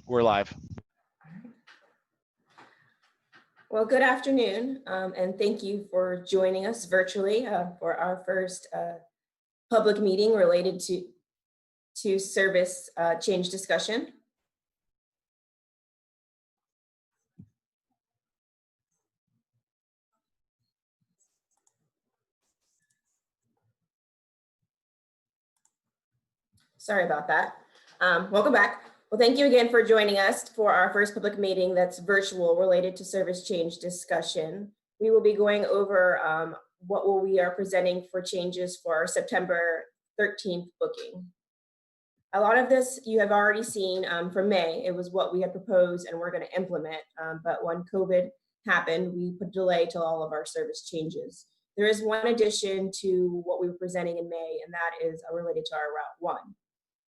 We're live. Well, good afternoon, and thank you for joining us virtually for our first public meeting related to service change discussion. Sorry about that. Welcome back. Well, thank you again for joining us for our first public meeting that's virtual related to service change discussion. We will be going over what we are presenting for changes for our September 13th booking. A lot of this you have already seen from May. It was what we had proposed and we're going to implement. But when COVID happened, we put delay to all of our service changes. There is one addition to what we were presenting in May, and that is related to our Route 1.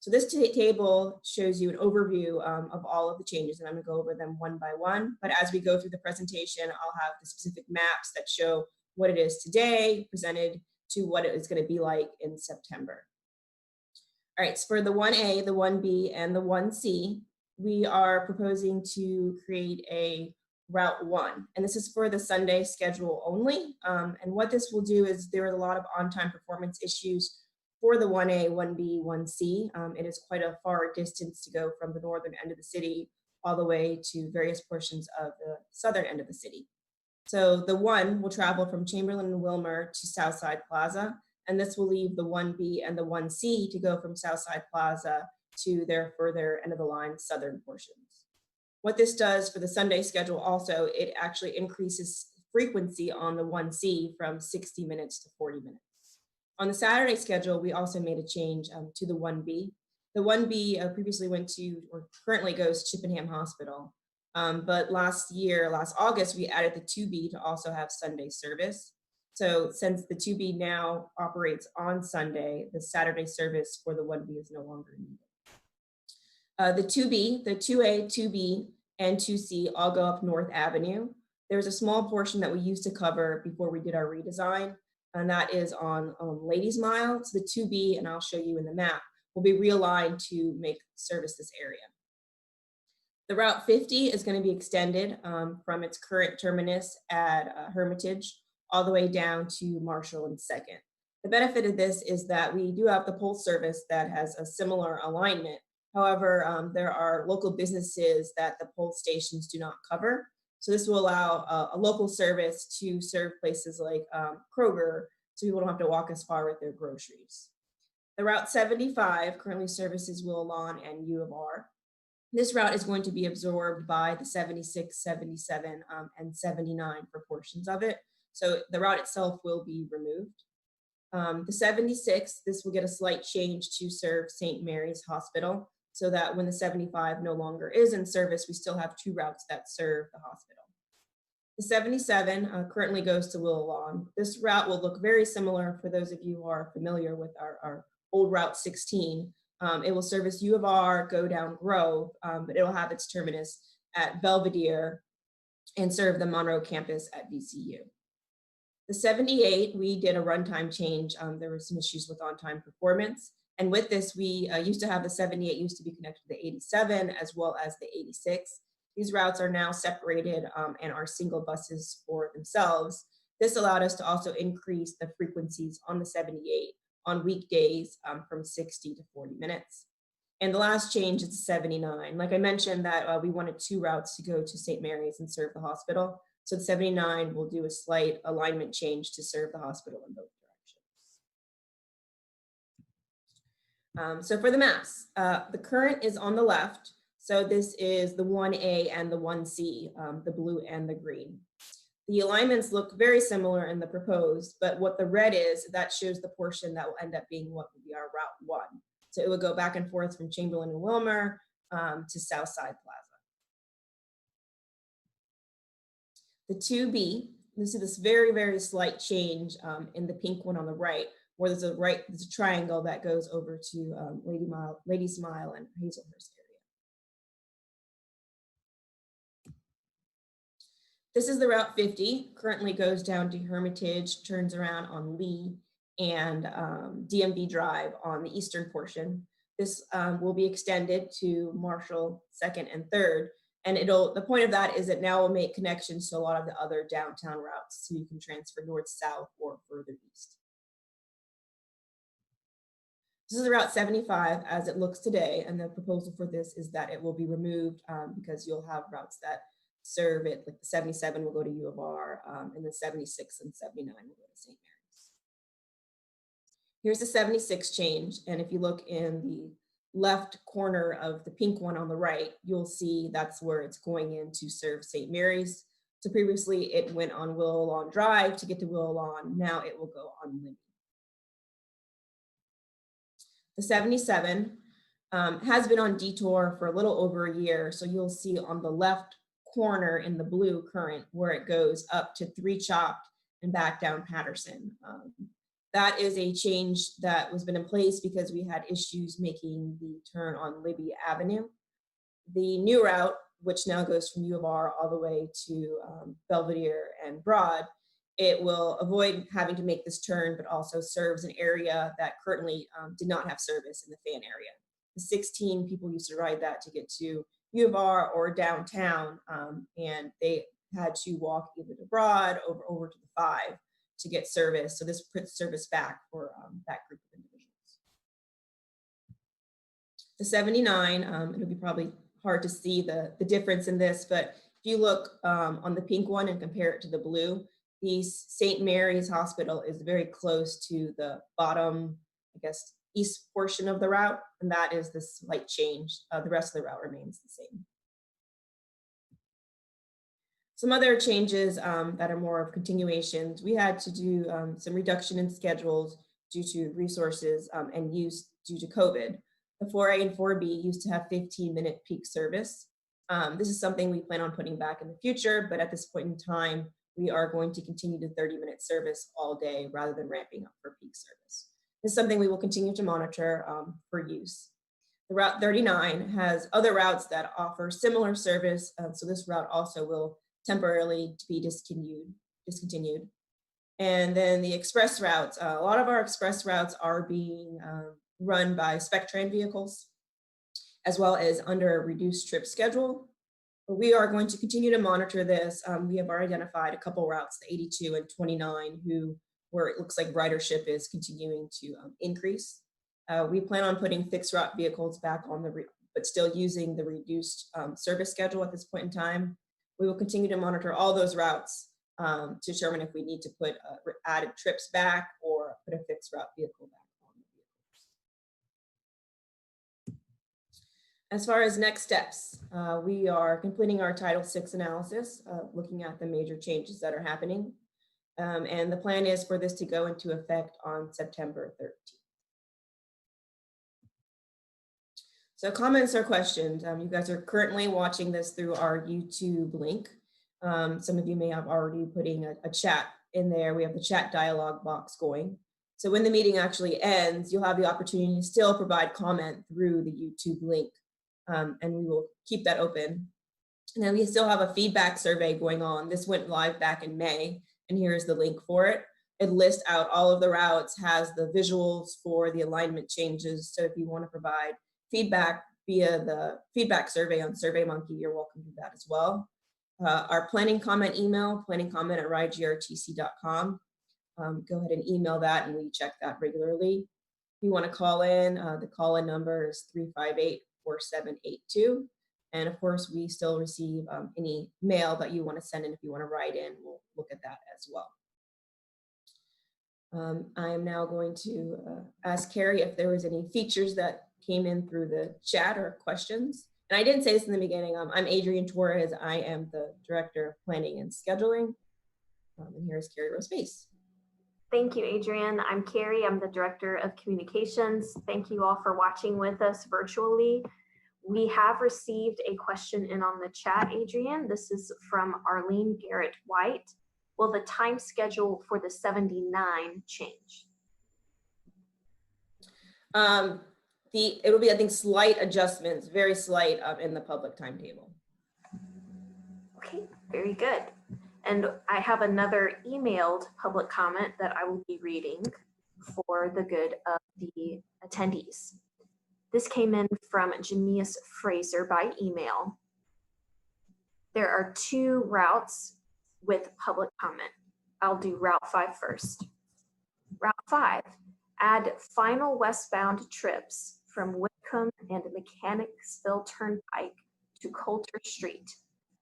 So this table shows you an overview of all of the changes, and I'm going to go over them one by one. But as we go through the presentation, I'll have the specific maps that show what it is today presented to what it is going to be like in September. All right, so for the 1A, the 1B, and the 1C, we are proposing to create a Route 1, and this is for the Sunday schedule only. And what this will do is there are a lot of on-time performance issues for the 1A, 1B, 1C. It is quite a far distance to go from the northern end of the city all the way to various portions of the southern end of the city. So the 1 will travel from Chamberlain and Wilmer to Southside Plaza, and this will leave the 1B and the 1C to go from Southside Plaza to their further end of the line southern portions. What this does for the Sunday schedule also, it actually increases frequency on the 1C from 60 minutes to 40 minutes. On the Saturday schedule, we also made a change to the 1B. The 1B previously went to, or currently goes to Chippenham Hospital. But last August, we added the 2B to also have Sunday service. So since the 2B now operates on Sunday, the Saturday service for the 1B is no longer needed. The 2B, the 2A, 2B, and 2C all go up North Avenue. There's a small portion that we used to cover before we did our redesign, and that is on Ladies Mile. So the 2B, and I'll show you in the map, will be realigned to make service this area. The Route 50 is going to be extended from its current terminus at Hermitage all the way down to Marshall and 2nd. The benefit of this is that we do have the Pulse service that has a similar alignment. However, there are local businesses that the Pulse stations do not cover. So this will allow a local service to serve places like Kroger, so people don't have to walk as far with their groceries. The Route 75 currently services Willow Lawn and U of R. This route is going to be absorbed by the 76, 77, and 79 for portions of it. So the route itself will be removed. The 76, this will get a slight change to serve St. Mary's Hospital, so that when the 75 no longer is in service, we still have 2 routes that serve the hospital. The 77 currently goes to Willow Lawn. This route will look very similar for those of you who are familiar with our old Route 16. It will service U of R, go down Grove, but it will have its terminus at Belvedere and serve the Monroe campus at VCU. The 78, we did a runtime change. There were some issues with on-time performance. And with this, we used to have the 78 used to be connected to the 87 as well as the 86. These routes are now separated and are single buses for themselves. This allowed us to also increase the frequencies on the 78 on weekdays from 60 to 40 minutes. And the last change is 79. Like I mentioned that we wanted 2 routes to go to St. Mary's and serve the hospital. So the 79 will do a slight alignment change to serve the hospital in both directions. So for the maps, the current is on the left. So this is the 1A and the 1C, the blue and the green. The alignments look very similar in the proposed, but what the red is, that shows the portion that will end up being what would be our Route 1. So it would go back and forth from Chamberlain and Wilmer to Southside Plaza. The 2B, you see this very, very slight change in the pink one on the right, where there's a triangle that goes over to Ladies Mile and Hazelhurst area. This is the Route 50, currently goes down to Hermitage, turns around on Lee and DMV Drive on the eastern portion. This will be extended to Marshall 2nd and 3rd. And the point of that is that now will make connections to a lot of the other downtown routes, so you can transfer north, south, or further east. This is Route 75 as it looks today, and the proposal for this is that it will be removed because you'll have routes that serve it, like the 77 will go to U of R, and the 76 and 79 will go to St. Mary's. Here's the 76 change, and if you look in the left corner of the pink one on the right, you'll see that's where it's going in to serve St. Mary's. So previously it went on Willow Lawn Drive to get to Willow Lawn. Now it will go on Libby. The 77 has been on detour for a little over a year. So you'll see on the left corner in the blue current where it goes up to 3 Chopped and back down Patterson. That is a change that was been in place because we had issues making the turn on Libby Avenue. The new route, which now goes from U of R all the way to Belvedere and Broad, it will avoid having to make this turn, but also serves an area that currently did not have service in the Fan area. The 16 people used to ride that to get to U of R or downtown, and they had to walk either to Broad or over to the 5 to get service. So this puts service back for that group of individuals. The 79, it'll be probably hard to see the difference in this, but if you look on the pink one and compare it to the blue, the St. Mary's Hospital is very close to the bottom, I guess, east portion of the route, and that is the slight change. The rest of the route remains the same. Some other changes that are more of continuations, we had to do some reduction in schedules due to resources and use due to COVID. The 4A and 4B used to have 15-minute peak service. This is something we plan on putting back in the future, but at this point in time, we are going to continue to 30-minute service all day rather than ramping up for peak service. This is something we will continue to monitor for use. The Route 39 has other routes that offer similar service, so this route also will temporarily to be discontinued. And then the express routes, a lot of our express routes are being run by Spectran vehicles, as well as under a reduced trip schedule. But we are going to continue to monitor this. We have already identified a couple routes, the 82 and 29, where it looks like ridership is continuing to increase. We plan on putting fixed route vehicles back on but still using the reduced service schedule at this point in time. We will continue to monitor all those routes to determine if we need to put added trips back or put a fixed route vehicle back on the vehicles. As far as next steps, we are completing our Title VI analysis, looking at the major changes that are happening. And the plan is for this to go into effect on September 13th. So comments or questions, you guys are currently watching this through our YouTube link. Some of you may have already putting a chat in there. We have the chat dialog box going. So when the meeting actually ends, you'll have the opportunity to still provide comment through the YouTube link, and we will keep that open. And then we still have a feedback survey going on. This went live back in May, and here's the link for it. It lists out all of the routes, has the visuals for the alignment changes. So if you want to provide feedback via the feedback survey on SurveyMonkey, you're welcome to that as well. Our planning comment email, planningcomment@ridegrtc.com. Go ahead and email that, and we check that regularly. If you want to call in, the call-in number is 358-4782. And of course, we still receive any mail that you want to send in. If you want to write in, we'll look at that as well. I am now going to ask Carrie if there was any features that came in through the chat or questions. And I didn't say this in the beginning. I'm Adrienne Torres. I am the Director of Planning and Scheduling. And here's Carrie Rose Pace. Thank you, Adrienne. I'm Carrie. I'm the Director of Communications. Thank you all for watching with us virtually. We have received a question in on the chat, Adrienne. This is from Arlene Garrett White. Will the time schedule for the 79 change? It will be, I think, slight adjustments, very slight in the public timetable. Okay, very good. And I have another emailed public comment that I will be reading for the good of the attendees. This came in from Janice Fraser by email. There are 2 routes with public comment. I'll do Route 5 first. Route 5, add final westbound trips from Whitcomb and Mechanicsville Turnpike to Coulter Street.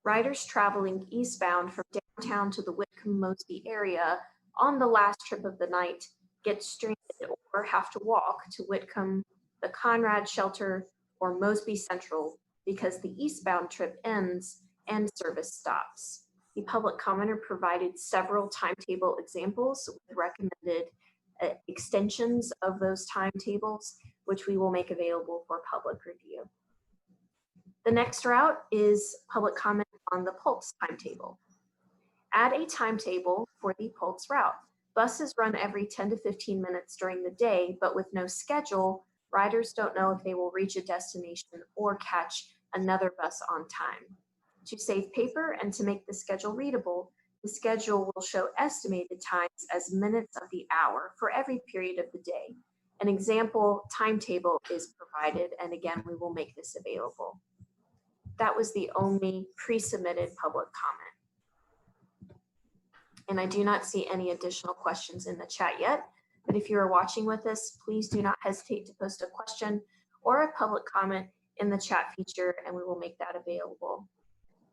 Riders traveling eastbound from downtown to the Whitcomb-Mosby area on the last trip of the night get stranded or have to walk to Whitcomb, the Conrad Shelter, or Mosby Central because the eastbound trip ends and service stops. The public commenter provided several timetable examples with recommended extensions of those timetables, which we will make available for public review. The next route is public comment on the Pulse timetable. Add a timetable for the Pulse route. Buses run every 10 to 15 minutes during the day, but with no schedule, riders don't know if they will reach a destination or catch another bus on time. To save paper and to make the schedule readable, the schedule will show estimated times as minutes of the hour for every period of the day. An example timetable is provided, and again, we will make this available. That was the only pre-submitted public comment. And I do not see any additional questions in the chat yet, but if you are watching with us, please do not hesitate to post a question or a public comment in the chat feature, and we will make that available.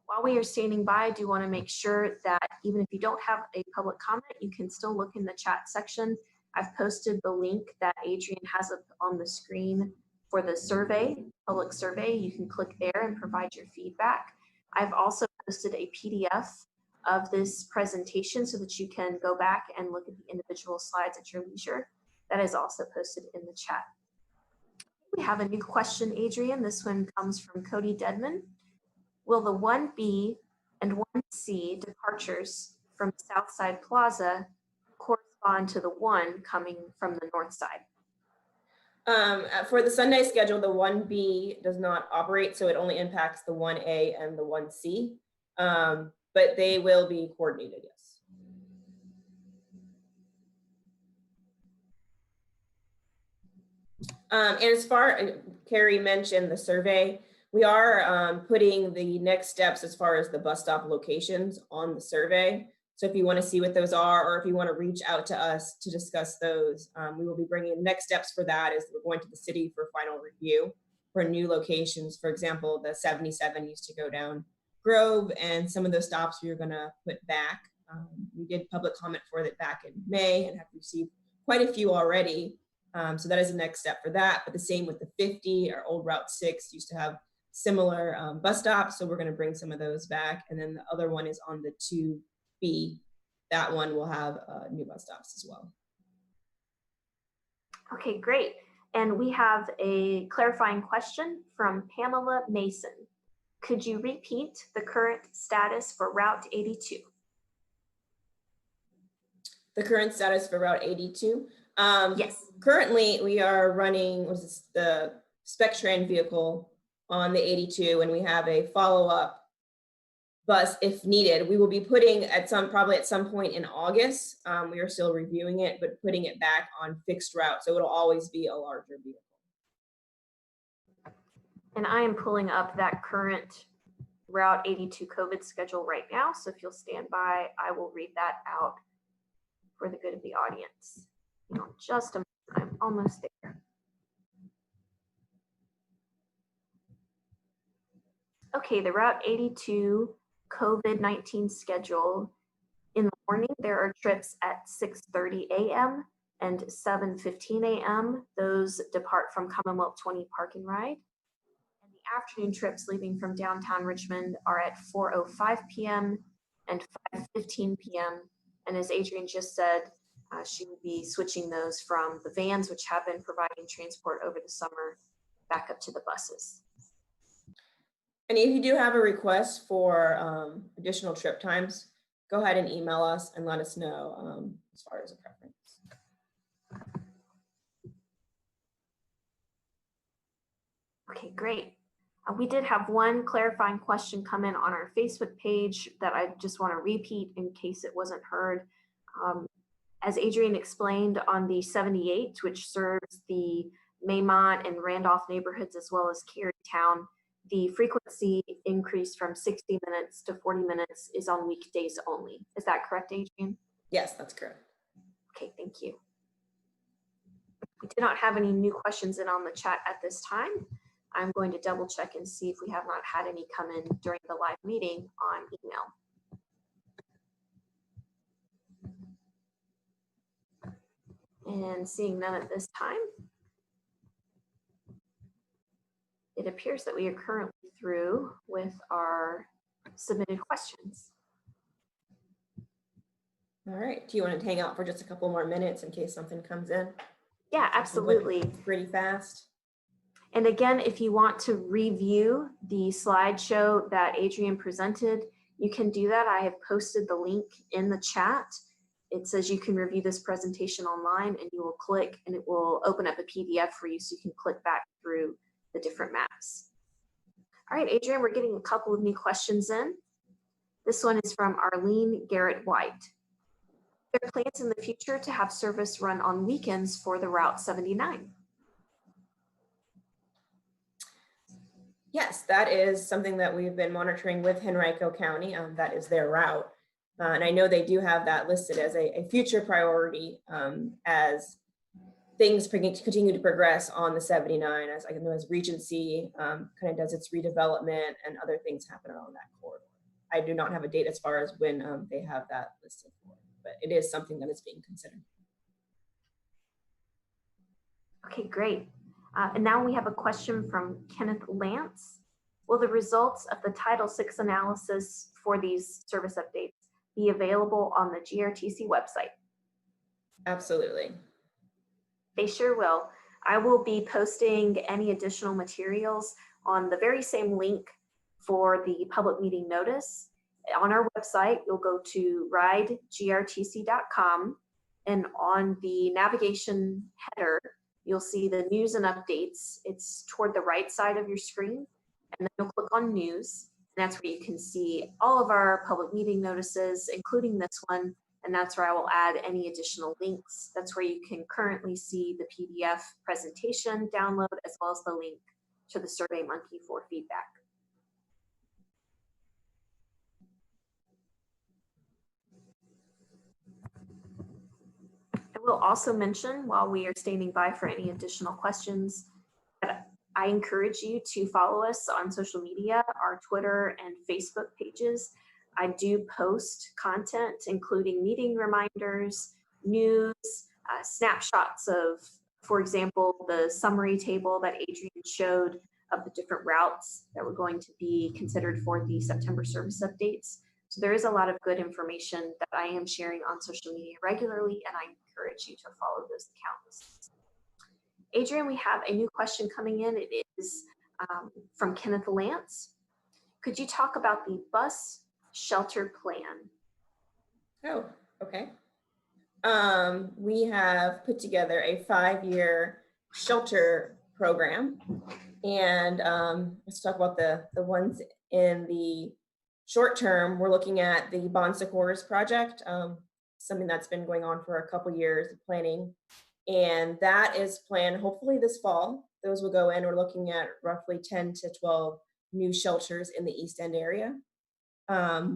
While we are standing by, I do want to make sure that even if you don't have a public comment, you can still look in the chat section. I've posted the link that Adrian has up on the screen for the survey, public survey. You can click there and provide your feedback. I've also posted a PDF of this presentation so that you can go back and look at the individual slides at your leisure. That is also posted in the chat. We have a new question, Adrian. This one comes from Cody Dedman. Will the 1B and 1C departures from Southside Plaza correspond to the 1 coming from the north side? For the Sunday schedule, the 1B does not operate, so it only impacts the 1A and the 1C, but they will be coordinated, yes. And as far, Carrie mentioned the survey, we are putting the next steps as far as the bus stop locations on the survey. So if you want to see what those are, or if you want to reach out to us to discuss those, we will be bringing next steps for that is we're going to the city for final review for new locations. For example, the 77 used to go down Grove, and some of those stops we are going to put back. We did public comment for that back in May and have received quite a few already. So that is the next step for that. But the same with the 50, our old Route 6 used to have similar bus stops. So we're going to bring some of those back. And then the other one is on the 2B. That one will have new bus stops as well. Okay, great. And we have a clarifying question from Pamela Mason. Could you repeat the current status for Route 82? The current status for Route 82? Yes. Currently, we are running the Spectran vehicle on the 82, and we have a follow-up bus if needed. We will be putting probably at some point in August. We are still reviewing it, but putting it back on fixed route, so it'll always be a larger vehicle. And I am pulling up that current Route 82 COVID schedule right now. So if you'll stand by, I will read that out for the good of the audience. Just a moment, I'm almost there. Okay, the Route 82 COVID-19 schedule. In the morning, there are trips at 6:30 a.m. and 7:15 a.m. Those depart from Commonwealth 20 Park and Ride. And the afternoon trips leaving from downtown Richmond are at 4:05 p.m. and 5:15 p.m. And as Adrian just said, she will be switching those from the vans, which have been providing transport over the summer, back up to the buses. And if you do have a request for additional trip times, go ahead and email us and let us know as far as a preference. Okay, great. We did have one clarifying question come in on our Facebook page that I just want to repeat in case it wasn't heard. As Adrian explained on the 78, which serves the Maymont and Randolph neighborhoods, as well as Carytown, the frequency increase from 60 minutes to 40 minutes is on weekdays only. Is that correct, Adrian? Yes, that's correct. Okay, thank you. We do not have any new questions in on the chat at this time. I'm going to double check and see if we have not had any come in during the live meeting on email. And seeing none at this time, it appears that we are currently through with our submitted questions. All right. Do you want to hang out for just a couple more minutes in case something comes in? Yeah, absolutely. Pretty fast. And again, if you want to review the slideshow that Adrian presented, you can do that. I have posted the link in the chat. It says you can review this presentation online, and you will click and it will open up a PDF for you so you can click back through the different maps. All right, Adrian, we're getting a couple of new questions in. This one is from Arlene Garrett White. Are there plans in the future to have service run on weekends for the Route 79? Yes, that is something that we've been monitoring with Henrico County. That is their route. And I know they do have that listed as a future priority as things continue to progress on the 79, as I know as Regency kind of does its redevelopment and other things happen along that corridor. I do not have a date as far as when they have that listed for, but it is something that is being considered. Okay, great. And now we have a question from Kenneth Lance. Will the results of the Title VI analysis for these service updates be available on the GRTC website? Absolutely. They sure will. I will be posting any additional materials on the very same link for the public meeting notice. On our website, you'll go to ridegrtc.com, and on the navigation header, you'll see the news and updates. It's toward the right side of your screen, and then you'll click on news. And that's where you can see all of our public meeting notices, including this one. And that's where I will add any additional links. That's where you can currently see the PDF presentation download, as well as the link to the SurveyMonkey for feedback. I will also mention, while we are standing by for any additional questions, that I encourage you to follow us on social media, our Twitter and Facebook pages. I do post content, including meeting reminders, news, snapshots of, for example, the summary table that Adrian showed of the different routes that were going to be considered for the September service updates. So there is a lot of good information that I am sharing on social media regularly, and I encourage you to follow those accounts. Adrian, we have a new question coming in. It is from Kenneth Lance. Could you talk about the bus shelter plan? Oh, okay. We have put together a 5-year shelter program, and let's talk about the ones in the short term. We're looking at the Bon Secours project, something that's been going on for a couple years of planning, and that is planned hopefully this fall. Those will go in. We're looking at roughly 10 to 12 new shelters in the East End area.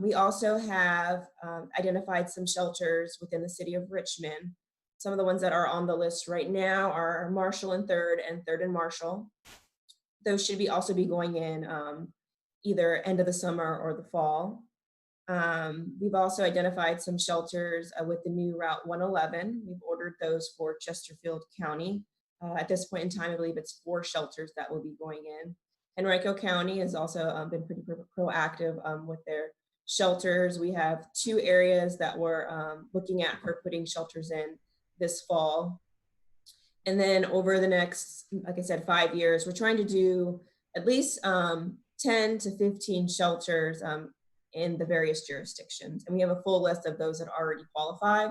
We also have identified some shelters within the city of Richmond. Some of the ones that are on the list right now are Marshall and 3rd and Marshall. Those should also be going in either end of the summer or the fall. We've also identified some shelters with the new Route 111. We've ordered those for Chesterfield County. At this point in time, I believe it's 4 shelters that will be going in. Henrico County has also been pretty proactive with their shelters. We have 2 areas that we're looking at for putting shelters in this fall. And then over the next, like I said, 5 years, we're trying to do at least 10 to 15 shelters in the various jurisdictions. And we have a full list of those that already qualify.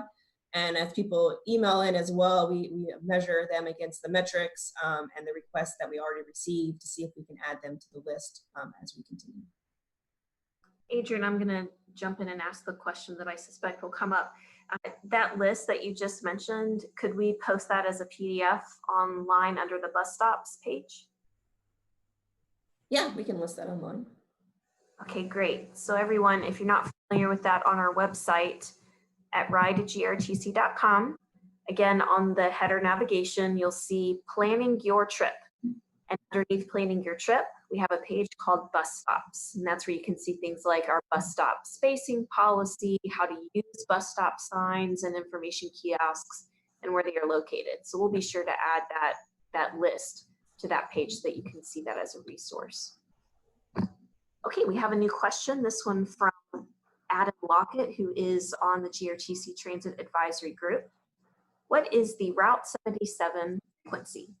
And as people email in as well, we measure them against the metrics and the requests that we already received to see if we can add them to the list as we continue. Adrian, I'm going to jump in and ask the question that I suspect will come up. That list that you just mentioned, could we post that as a PDF online under the bus stops page? Yeah, we can list that online. Okay, great. So everyone, if you're not familiar with that, on our website at ride@grtc.com, again, on the header navigation, you'll see planning your trip. And underneath planning your trip, we have a page called bus stops. And that's where you can see things like our bus stop spacing policy, how to use bus stop signs and information kiosks, and where they are located. So we'll be sure to add that list to that page so that you can see that as a resource. Okay, we have a new question. This one from Adam Lockett, who is on the GRTC Transit Advisory Group. What is the Route 77 frequency?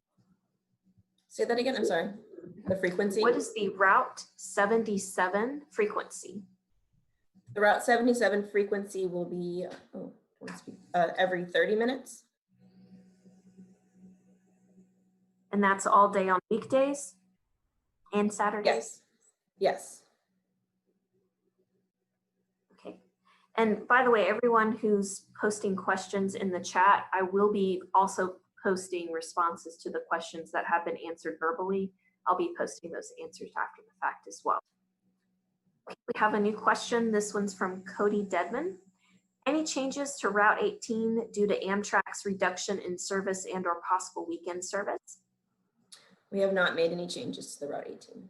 Say that again, I'm sorry. The frequency? What is the Route 77 frequency? The Route 77 frequency will be every 30 minutes. And that's all day on weekdays and Saturdays? Yes. Yes. Okay. And by the way, everyone who's posting questions in the chat, I will be also posting responses to the questions that have been answered verbally. I'll be posting those answers after the fact as well. We have a new question. This one's from Cody Dedman. Any changes to Route 18 due to Amtrak's reduction in service and or possible weekend service? We have not made any changes to the Route 18.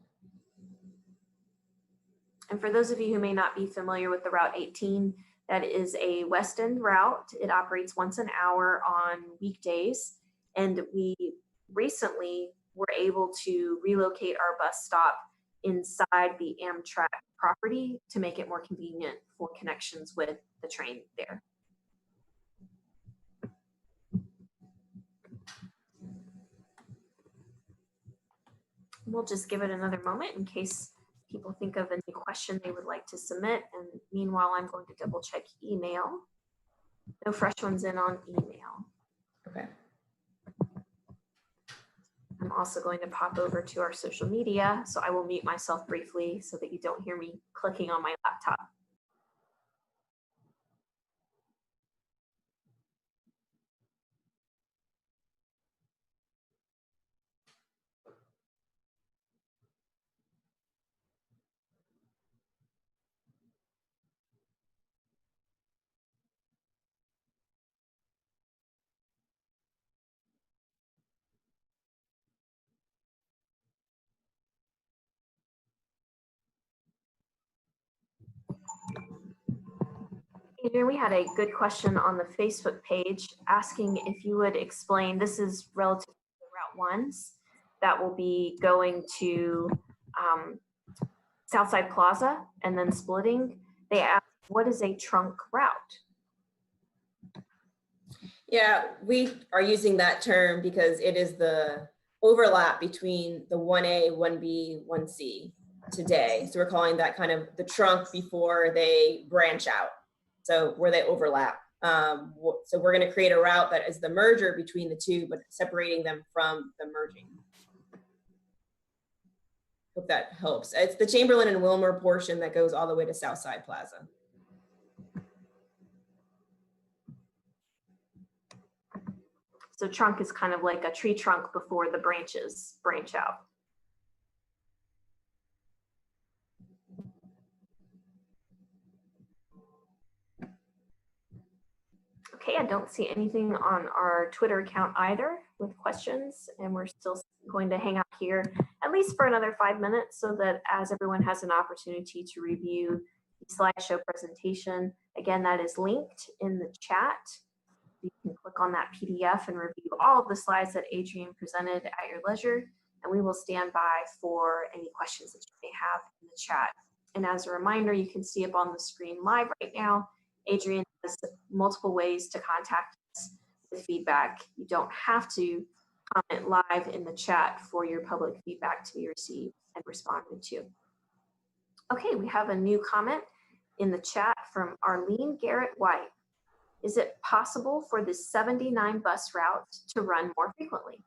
And for those of you who may not be familiar with the Route 18, that is a West End route. It operates once an hour on weekdays. And we recently were able to relocate our bus stop inside the Amtrak property to make it more convenient for connections with the train there. We'll just give it another moment in case people think of a new question they would like to submit. And meanwhile, I'm going to double check email. No fresh ones in on email. Okay. I'm also going to pop over to our social media, so I will mute myself briefly so that you don't hear me clicking on my laptop. Adrian, we had a good question on the Facebook page asking if you would explain, this is relative to the Route 1s that will be going to Southside Plaza and then splitting. They asked, what is a trunk route? Yeah, we are using that term because it is the overlap between the 1A, 1B, 1C today. So we're calling that kind of the trunk before they branch out. So where they overlap. So we're going to create a route that is the merger between the two, but separating them from the merging. Hope that helps. It's the Chamberlain and Wilmer portion that goes all the way to Southside Plaza. So trunk is kind of like a tree trunk before the branches branch out. Okay, I don't see anything on our Twitter account either with questions, and we're still going to hang out here at least for another 5 minutes so that as everyone has an opportunity to review the slideshow presentation, again, that is linked in the chat. You can click on that PDF and review all of the slides that Adrian presented at your leisure, and we will stand by for any questions that you may have in the chat. And as a reminder, you can see up on the screen live right now, Adrian has multiple ways to contact us with feedback. You don't have to comment live in the chat for your public feedback to be received and responded to. Okay, we have a new comment in the chat from Arlene Garrett White. Is it possible for the 79 bus route to run more frequently?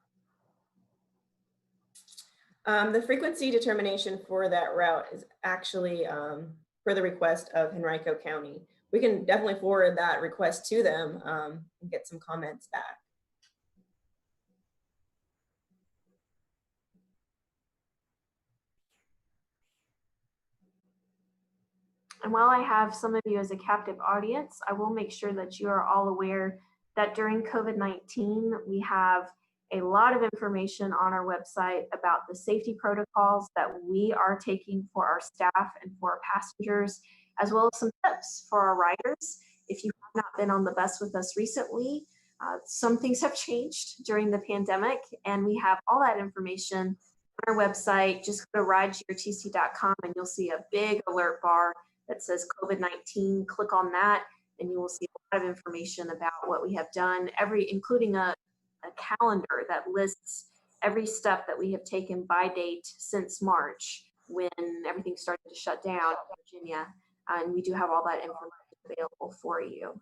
The frequency determination for that route is actually for the request of Henrico County. we can definitely forward that request to them and get some comments back. And while I have some of you as a captive audience, I will make sure that you are all aware that during COVID-19, we have a lot of information on our website about the safety protocols that we are taking for our staff and for our passengers, as well as some tips for our riders. If you have not been on the bus with us recently, some things have changed during the pandemic, and we have all that information on our website. Just go to ridegrtc.com and you'll see a big alert bar that says COVID-19. Click on that and you will see a lot of information about what we have done, including a calendar that lists every step that we have taken by date since March when everything started to shut down in Virginia. And we do have all that information available for you.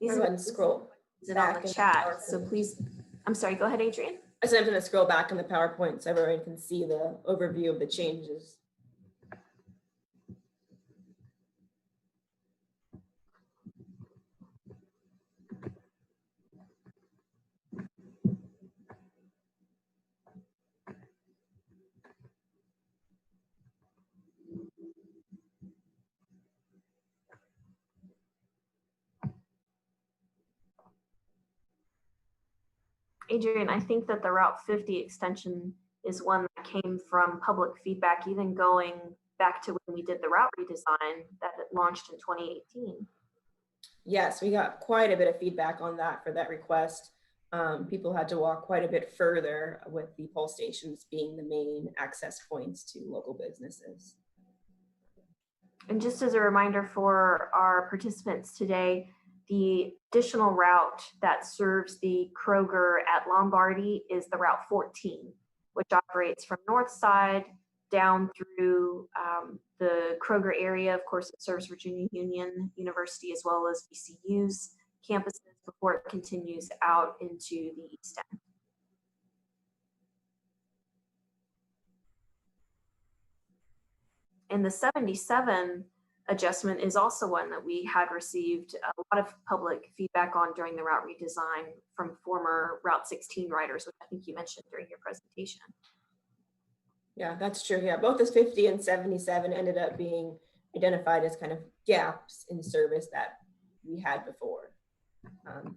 These are scroll on the chat. So please, I'm sorry, go ahead, Adrian. I said I'm going to scroll back in the PowerPoint so everyone can see the overview of the changes. Adrian, I think that the Route 50 extension is one that came from public feedback, even going back to when we did the route redesign that launched in 2018. Yes, we got quite a bit of feedback on that for that request. People had to walk quite a bit further with the pull stations being the main access points to local businesses. And just as a reminder for our participants today, the additional route that serves the Kroger at Lombardy is the Route 14, which operates from north side down through the Kroger area. Of course, it serves Virginia Union University as well as VCU's campuses before it continues out into the East End. And the 77 adjustment is also one that we had received a lot of public feedback on during the route redesign from former Route 16 riders, which I think you mentioned during your presentation. Yeah, that's true. Yeah, both as 50 and 77 ended up being identified as kind of gaps in service that we had before.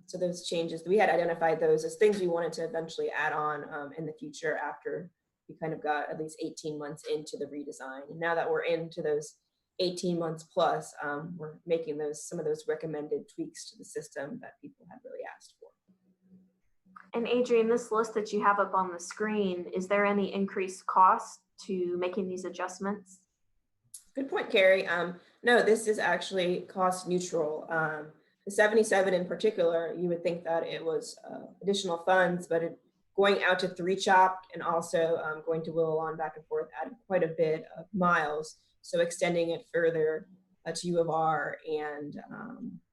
So those changes, we had identified those as things we wanted to eventually add on in the future after we kind of got at least 18 months into the redesign. And now that we're into those 18 months plus, we're making some of those recommended tweaks to the system that people had really asked for. And Adrian, this list that you have up on the screen, is there any increased cost to making these adjustments? Good point, Carrie. No, this is actually cost neutral. The 77 in particular, you would think that it was additional funds, but going out to 3 Chop and also going to Willow back and forth added quite a bit of miles. So extending it further to U of R and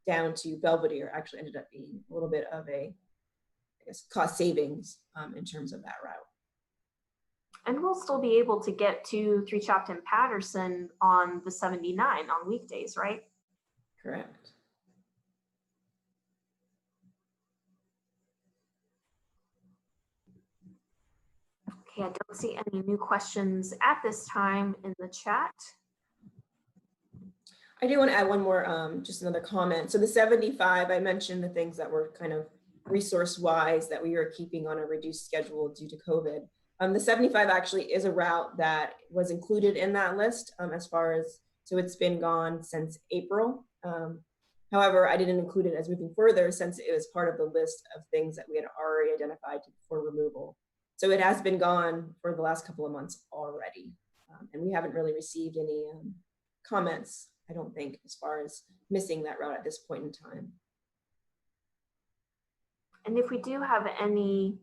down to Belvedere actually ended up being a little bit of a, I guess, cost savings in terms of that route. And we'll still be able to get to 3 Chopped and Patterson on the 79 on weekdays, right? Correct. Okay, I don't see any new questions at this time in the chat. I do want to add one more, just another comment. So the 75, I mentioned the things that were kind of resource-wise that we were keeping on a reduced schedule due to COVID. The 75 actually is a route that was included in that list as far as, so it's been gone since April. However, I didn't include it as moving further since it was part of the list of things that we had already identified for removal. So it has been gone for the last couple of months already. And we haven't really received any comments, I don't think, as far as missing that route at this point in time. And if we do have any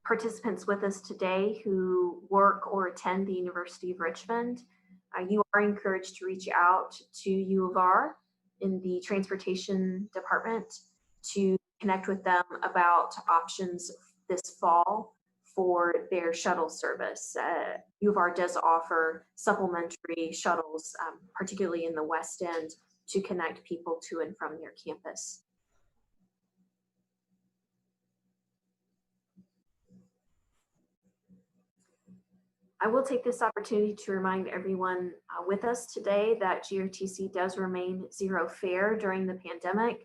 participants with us today who work or attend the University of Richmond, you are encouraged to reach out to U of R in the transportation department to connect with them about options this fall for their shuttle service. U of R does offer supplementary shuttles, particularly in the West End, to connect people to and from their campus. I will take this opportunity to remind everyone with us today that GRTC does remain zero fare during the pandemic.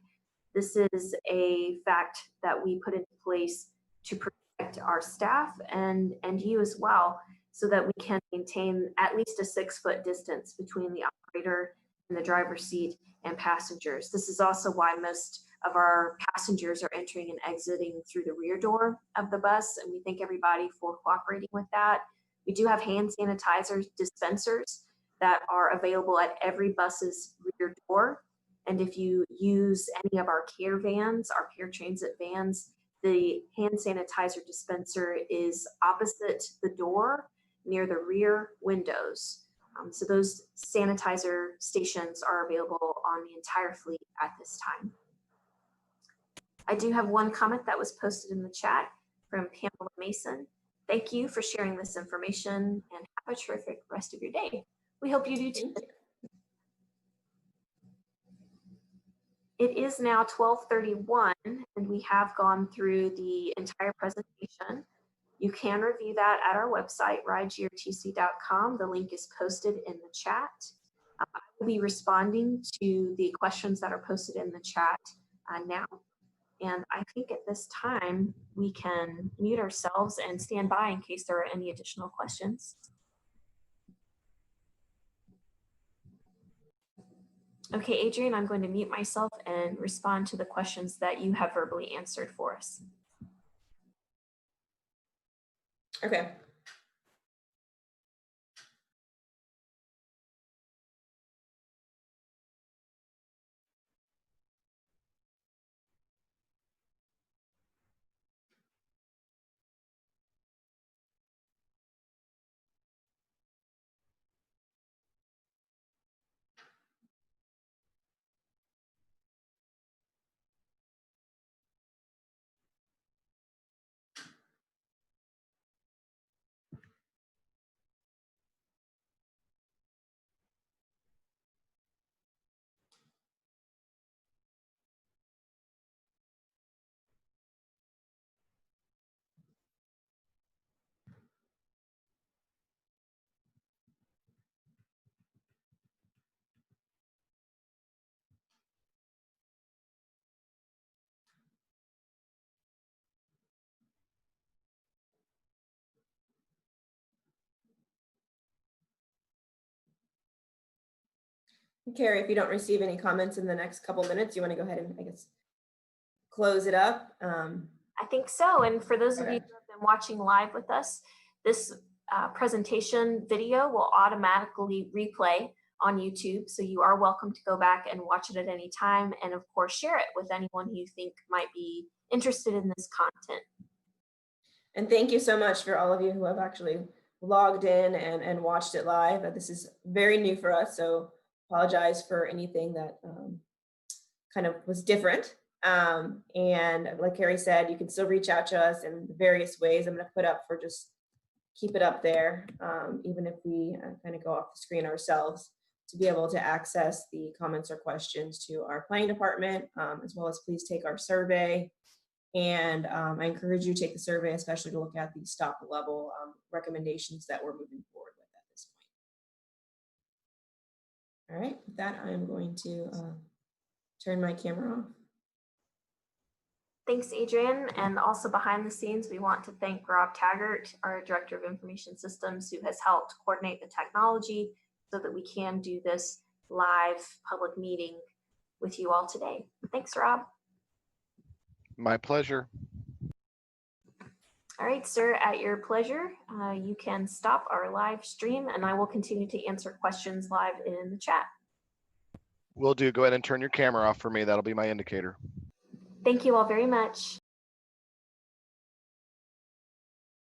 This is a fact that we put into place to protect our staff and you as well, so that we can maintain at least a 6-foot distance between the operator and the driver's seat and passengers. This is also why most of our passengers are entering and exiting through the rear door of the bus, and we thank everybody for cooperating with that. We do have hand sanitizer dispensers that are available at every bus's rear door. And if you use any of our care vans, our paratransit vans, the hand sanitizer dispenser is opposite the door near the rear windows. So those sanitizer stations are available on the entire fleet at this time. I do have one comment that was posted in the chat from Pamela Mason. Thank you for sharing this information and have a terrific rest of your day. We hope you do too. It is now 12:31 and we have gone through the entire presentation. You can review that at our website, ridegrtc.com. The link is posted in the chat. I will be responding to the questions that are posted in the chat now. And I think at this time, we can mute ourselves and stand by in case there are any additional questions. Okay, Adrian, I'm going to mute myself and respond to the questions that you have verbally answered for us. Okay. Carrie, if you don't receive any comments in the next couple minutes, you want to go ahead and, I guess, close it up? I think so. And for those of you who have been watching live with us, this presentation video will automatically replay on YouTube. So you are welcome to go back and watch it at any time. And of course, share it with anyone who you think might be interested in this content. And thank you so much for all of you who have actually logged in and watched it live. This is very new for us, so apologize for anything that kind of was different. And like Carrie said, you can still reach out to us in various ways. I'm going to put up for just keep it up there, even if we kind of go off the screen ourselves, to be able to access the comments or questions to our planning department, as well as please take our survey. And I encourage you to take the survey, especially to look at the stop level recommendations that we're moving forward with at this point. All right, with that, I'm going to turn my camera off. Thanks, Adrian. And also behind the scenes, we want to thank Rob Taggart, our Director of Information Systems, who has helped coordinate the technology so that we can do this live public meeting with you all today. Thanks, Rob. My pleasure. All right, sir, at your pleasure, you can stop our live stream and I will continue to answer questions live in the chat. Will do. Go ahead and turn your camera off for me. That'll be my indicator. Thank you all very much.